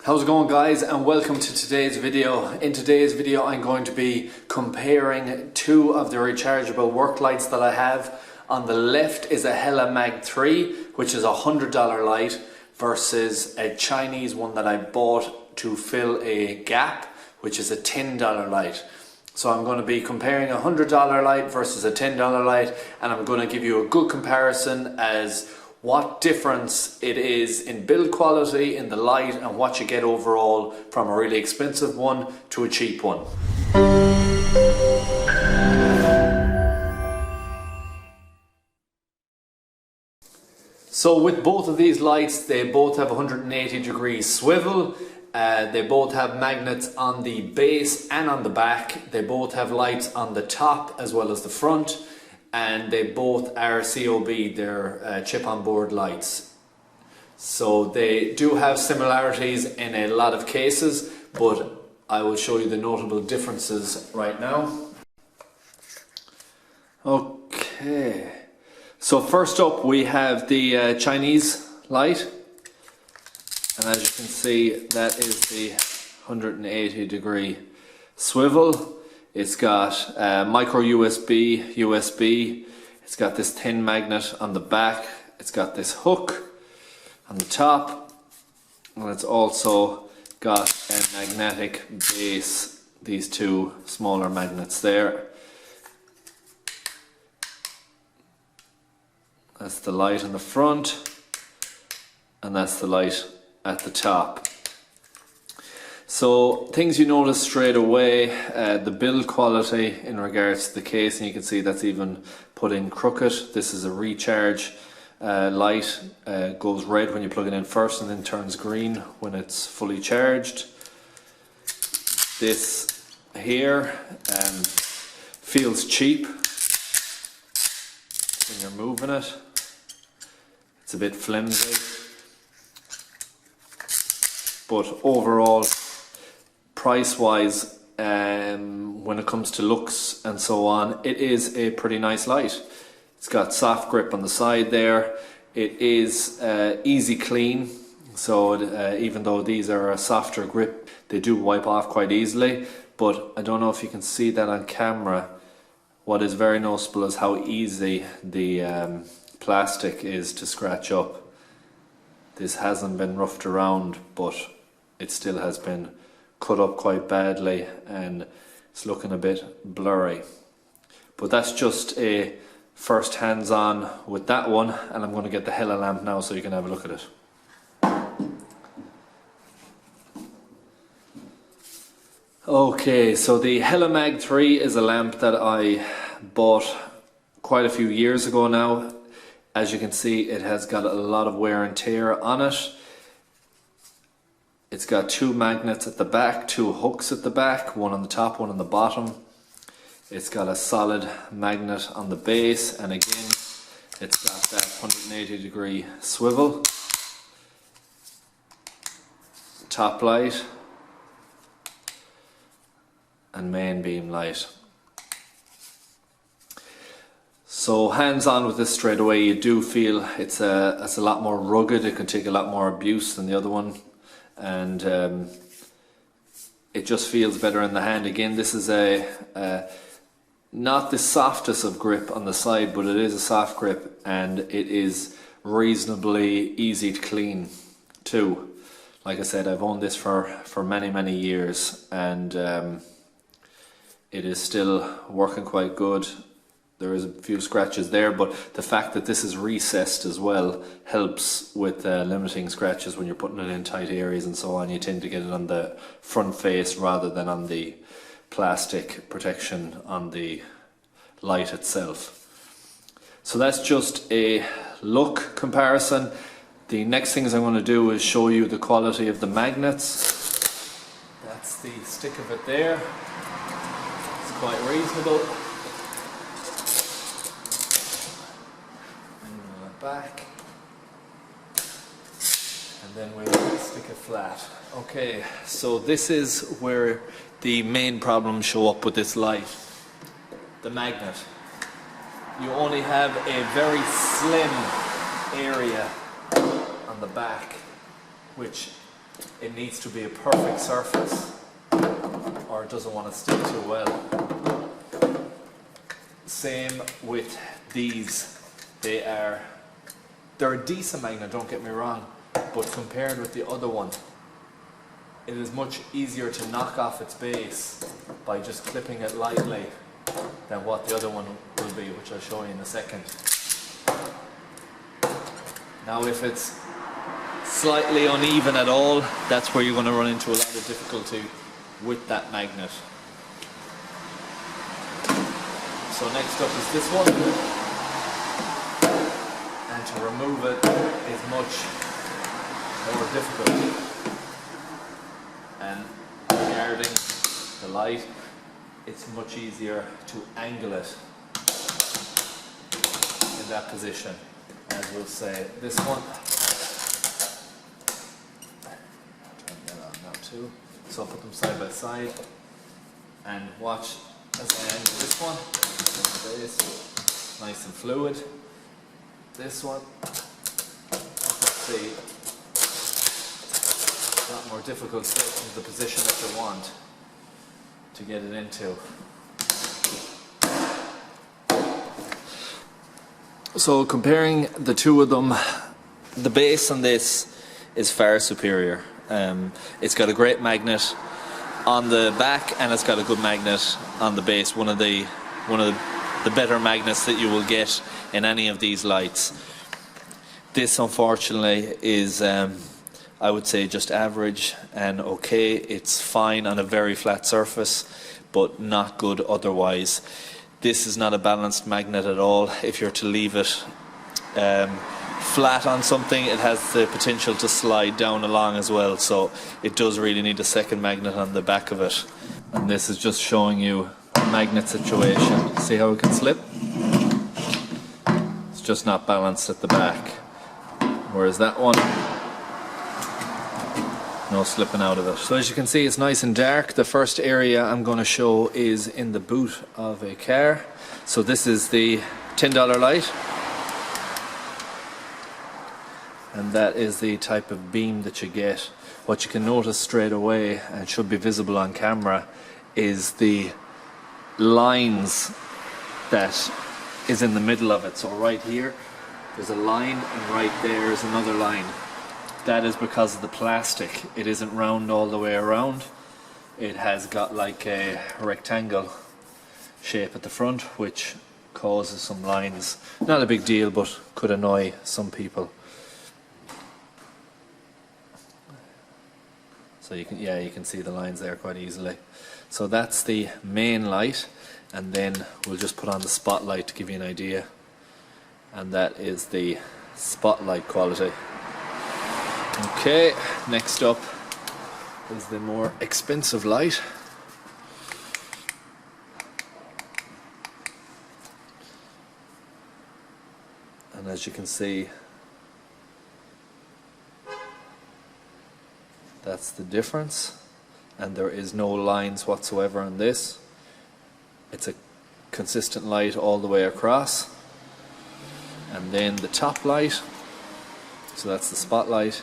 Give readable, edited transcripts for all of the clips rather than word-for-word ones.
How's it going, guys, and welcome to today's video. In today's video I'm going to be comparing two of the rechargeable work lights that I have. On the left is a Hella Mag 3, which is a $100 light, versus a Chinese one that I bought to fill a gap, which is a $10 light. So I'm going to be comparing a $100 light versus a $10 light, and I'm going to give you a good comparison as what difference it is in build quality in the light and what you get overall from a really expensive one to a cheap one. So with both of these lights, they both have 180-degree swivel. They both have magnets on the base and on the back. They both have lights on the top as well as the front. And they both are COB, they're chip on board lights. So they do have similarities in a lot of cases, but I will show you the notable differences right now. Okay, so first up we have the Chinese light, and as you can see, that is the 180-degree swivel. It's got micro USB, it's got this thin magnet on the back, it's got this hook on the top, and it's also got a magnetic base, these two smaller magnets there. That's the light in the front, and that's the light at the top. So things you notice straight away, the build quality in regards to the case, and you can see that's even put in crooked. This is a recharge light, goes red when you plug it in first and then turns green when it's fully charged. This here feels cheap when you're moving it. It's a bit flimsy, but overall, price-wise, when it comes to looks and so on, it is a pretty nice light. It's got soft grip on the side there. It is easy clean, so even though these are a softer grip, they do wipe off quite easily. But I don't know if you can see that on camera. What is very noticeable is how easy the plastic is to scratch up. This hasn't been roughed around, but it still has been cut up quite badly and it's looking a bit blurry. But that's just a first hands-on with that one, and I'm going to get the Hella lamp now so you can have a look at it. Okay, so the Hella Mag 3 is a lamp that I bought quite a few years ago now. As you can see, it has got a lot of wear and tear on it. It's got two magnets at the back, two hooks at the back, one on the top, one on the bottom. It's got a solid magnet on the base, and again, it's got that 180-degree swivel. Top light and main beam light. So hands-on with this straight away, you do feel it's a lot more rugged. It can take a lot more abuse than the other one. And it just feels better in the hand. Again, this is not the softest of grip on the side, but it is a soft grip, and it is reasonably easy to clean too. Like I said, I've owned this for many years, and it is still working quite good. There is a few scratches there, but the fact that this is recessed as well helps with limiting scratches when you're putting it in tight areas and so on. You tend to get it on the front face rather than on the plastic protection on the light itself. So that's just a look comparison. The next things I'm going to do is show you the quality of the magnets. That's the stick of it there. It's quite reasonable. Back, and then we'll stick it flat. Okay, so this is where the main problems show up with this light. The magnet. You only have a very slim area on the back, which it needs to be a perfect surface or it doesn't want to stick too well. Same with these. They're a decent magnet, don't get me wrong, but compared with the other one, it is much easier to knock off its base by just clipping it lightly than what the other one will be, which I'll show you in a second. Now if it's slightly uneven at all, that's where you're going to run into a lot of difficulty with that magnet. So next up is this one, and to remove it is much more difficult. And regarding the light, it's much easier to angle it in that position, as we'll say. This one, turn that on now too. So I'll put them side by side and watch as I angle this one. This, nice and fluid. This one, let's see, a lot more difficult to get into the position that you want to get it into. So comparing the two of them, the base on this is far superior. It's got a great magnet on the back and it's got a good magnet on the base. One of the better magnets that you will get in any of these lights. This unfortunately is I would say just average and okay. It's fine on a very flat surface, but not good otherwise. This is not a balanced magnet at all. If you're to leave it flat on something, it has the potential to slide down along as well, so it does really need a second magnet on the back of it. And this is just showing you a magnet situation. See how it can slip? It's just not balanced at the back, whereas that one, no slipping out of it. So as you can see, it's nice and dark. The first area I'm going to show is in the boot of a car. So this is the $10 light, and that is the type of beam that you get. What you can notice straight away, and should be visible on camera, is the lines that is in the middle of it. So right here there's a line, and right there is another line. That is because of the plastic. It isn't round all the way around. It has got like a rectangle shape at the front, which causes some lines. Not a big deal, but could annoy some people. So you can see the lines there quite easily. So that's the main light, and then we'll just put on the spotlight to give you an idea. And that is the spotlight quality. Okay, next up is the more expensive light. And as you can see, that's the difference, and there is no lines whatsoever on this. It's a consistent light all the way across. And then the top light, so that's the spotlight.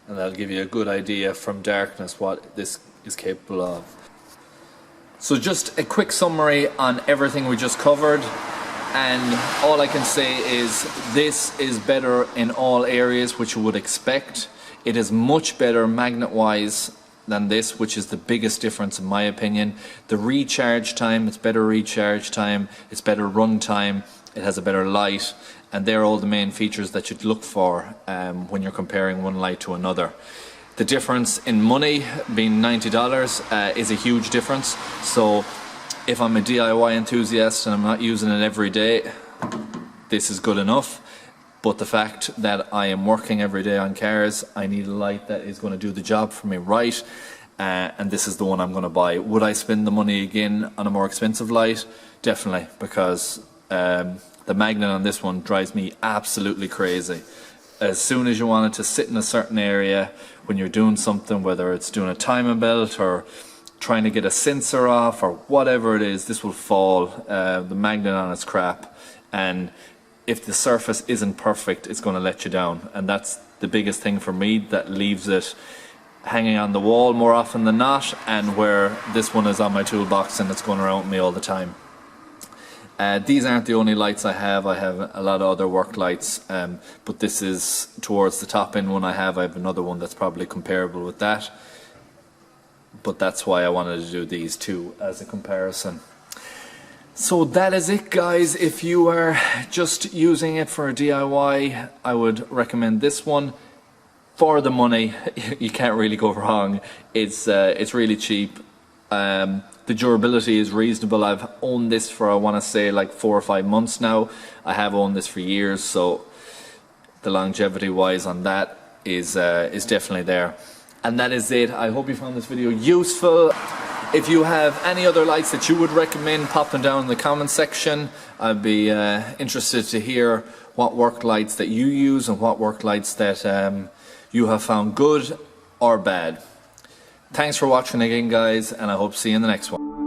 And that'll give you a good idea from darkness what this is capable of. So just a quick summary on everything we just covered, and all I can say is this is better in all areas which you would expect. It is much better magnet wise than this, which is the biggest difference in my opinion. The recharge time, it's better recharge time, it's better run time, it has a better light, and they're all the main features that you'd look for when you're comparing one light to another. The difference in money being $90 is a huge difference. So if I'm a DIY enthusiast and I'm not using it every day, this is good enough. But the fact that I am working every day on cars, I need a light that is going to do the job for me right, and this is the one I'm going to buy. Would I spend the money again on a more expensive light? Definitely, because the magnet on this one drives me absolutely crazy. As soon as you want it to sit in a certain area when you're doing something, whether it's doing a timing belt or trying to get a sensor off or whatever it is, this will fall. The magnet on it's crap, and if the surface isn't perfect, it's going to let you down, and that's the biggest thing for me that leaves it hanging on the wall more often than not, and where this one is on my toolbox and it's going around with me all the time. These aren't the only lights I have. I have a lot of other work lights, but this is towards the top end one I have. I have another one that's probably comparable with that, but that's why I wanted to do these two as a comparison. So that is it, guys. If you are just using it for a DIY, I would recommend this one. For the money, you can't really go wrong. It's really cheap. The durability is reasonable. I've owned this for, I want to say, like 4 or 5 months now. I have owned this for years, so the longevity wise on that is definitely there. And that is it. I hope you found this video useful. If you have any other lights that you would recommend, pop them down in the comment section. I'd be interested to hear what work lights that you use and what work lights that you have found good or bad. Thanks for watching again, guys, and I hope to see you in the next one.